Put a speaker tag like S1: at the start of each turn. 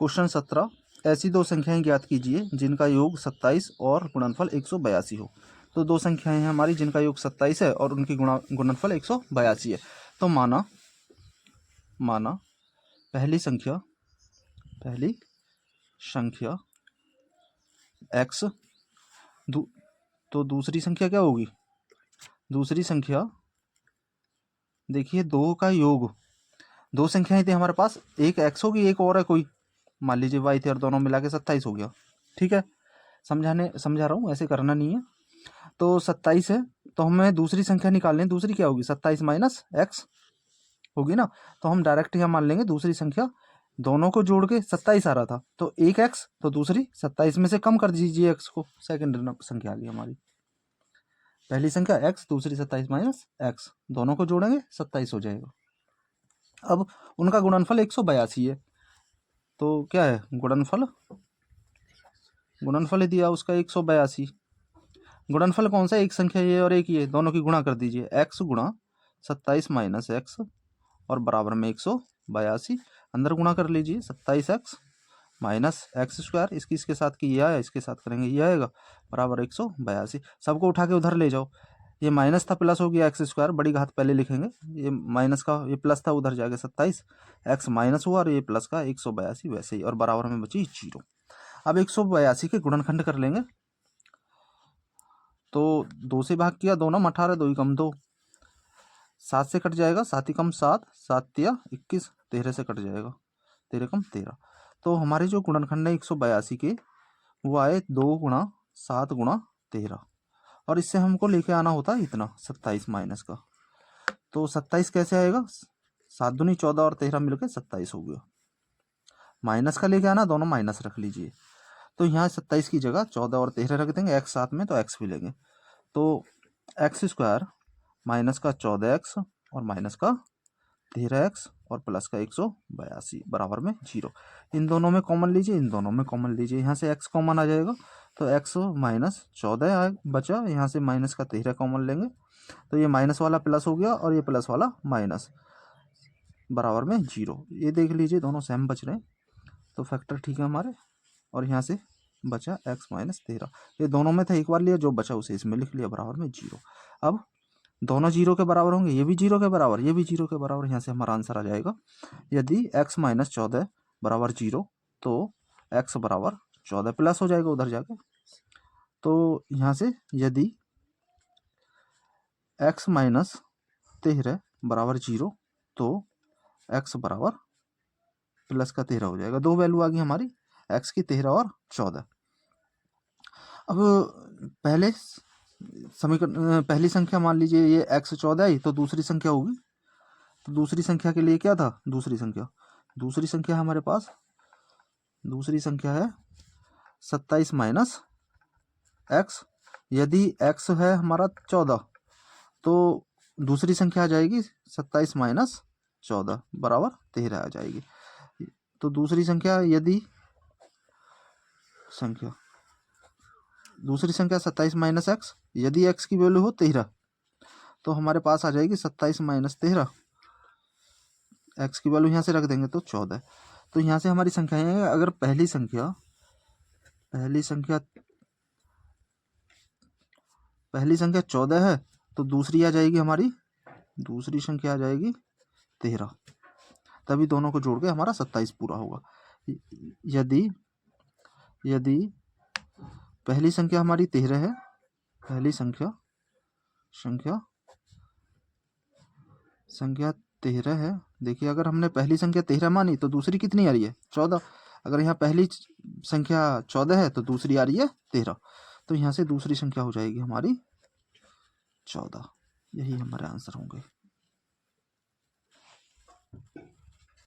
S1: Question 17, ऐसी दो संख्याएं ज्ञात कीजिए जिनका योग 27 और गुणनफल 182 हो। तो दो संख्याएं हैं हमारी जिनका योग 27 है और उनकी गुणनफल 182 है। तो माना पहली संख्या x, तो दूसरी संख्या क्या होगी? दूसरी संख्या देखिए दो का योग, दो संख्याएं थी हमारे पास, एक x होगी एक और है कोई, मान लीजिए y थी और दोनों मिला के 27 हो गया। ठीक है, समझा रहा हूँ, ऐसे करना नहीं है। तो 27 है तो हमें दूसरी संख्या निकालनी है, दूसरी क्या होगी? 27 माइनस x होगी ना। तो हम डायरेक्ट यहाँ मान लेंगे दूसरी संख्या, दोनों को जोड़ के 27 आ रहा था तो एक x, तो दूसरी 27 में से कम कर दीजिए x को, सेकंड संख्या आ गई हमारी। पहली संख्या x, दूसरी 27 माइनस x, दोनों को जोड़ेंगे 27 हो जाएगा। अब उनका गुणनफल 182 है, तो क्या है गुणनफल दिया उसका 182। गुणनफल कौन सा? एक संख्या ये और एक ये, दोनों की गुणा कर दीजिए, x गुणा 27 माइनस x और बराबर में 182। अंदर गुणा कर लीजिए, 27x माइनस एक्स स्क्वायर, इसके साथ की ये आया, इसके साथ करेंगे ये आएगा, बराबर 182। सबको उठा के उधर ले जाओ, ये माइनस था प्लस हो गया एक्स स्क्वायर, बड़ी घात पहले लिखेंगे, ये माइनस का ये प्लस था उधर जाके 27, एक्स माइनस हुआ और ये प्लस का 182 वैसे ही, और बराबर में बची 0। अब 182 के गुणनखंड कर लेंगे, तो 2 से भाग किया, 2 नम 18, 2 ही कम 2, 7 से कट जाएगा, 7 ही कम 7, 7 तिया 21, 13 से कट जाएगा, 13 कम 13। तो हमारे जो गुणनखंड है 182 के वो आए 2 गुणा 7 गुणा 13, और इससे हमको लेके आना होता है इतना 27 माइनस का। तो 27 कैसे आएगा? 7 दूनी 14 और 13 मिलकर 27 हो गया। माइनस का लेके आना, दोनों माइनस रख लीजिए, तो यहाँ 27 की जगह 14 और 13 रख देंगे, एक्स साथ में तो एक्स भी लेंगे, तो एक्स स्क्वायर माइनस का 14x और माइनस का 13x और प्लस का 182 बराबर में 0। इन दोनों में कॉमन लीजिए, इन दोनों में कॉमन लीजिए, यहाँ से x कॉमन आ जाएगा, तो x माइनस 14 बचा, यहाँ से माइनस का 13 कॉमन लेंगे, तो ये माइनस वाला प्लस हो गया और ये प्लस वाला माइनस, बराबर में 0। ये देख लीजिए दोनों सेम बच रहे हैं, तो फैक्टर ठीक है हमारे, और यहाँ से बचा x माइनस 13, ये दोनों में था, एक बार लिया, जो बचा उसे इसमें लिख लिया, बराबर में 0। अब दोनों 0 के बराबर होंगे, ये भी 0 के बराबर, ये भी 0 के बराबर, यहाँ से हमारा आंसर आ जाएगा। यदि x माइनस 14 बराबर 0 तो x बराबर 14 प्लस हो जाएगा उधर जाके, तो यहाँ से यदि x माइनस 13 बराबर 0 तो x बराबर प्लस का 13 हो जाएगा। दो वैल्यू आ गई हमारी, x की 13 और 14। अब पहली संख्या मान लीजिए ये x 14 आई, तो दूसरी संख्या होगी, तो दूसरी संख्या के लिए क्या था? दूसरी संख्या हमारे पास, दूसरी संख्या है 27 माइनस एक्स। यदि x है हमारा 14 तो दूसरी संख्या आ जाएगी 27 माइनस 14 बराबर 13 आ जाएगी। तो दूसरी संख्या दूसरी संख्या 27 माइनस एक्स, यदि x की वैल्यू हो 13 तो हमारे पास आ जाएगी 27 माइनस 13, एक्स की वैल्यू यहाँ से रख देंगे तो 14। तो यहाँ से हमारी संख्याएं हैं, अगर पहली संख्या 14 है तो दूसरी आ जाएगी हमारी, दूसरी संख्या आ जाएगी 13, तभी दोनों को जोड़ के हमारा 27 पूरा होगा। यदि पहली संख्या हमारी 13 है, पहली संख्या 13 है, देखिए अगर हमने पहली संख्या 13 मानी तो दूसरी कितनी आ रही है? 14। अगर यहाँ पहली संख्या 14 है तो दूसरी आ रही है 13, तो यहाँ से दूसरी संख्या हो जाएगी हमारी 14। यही हमारे आंसर होंगे।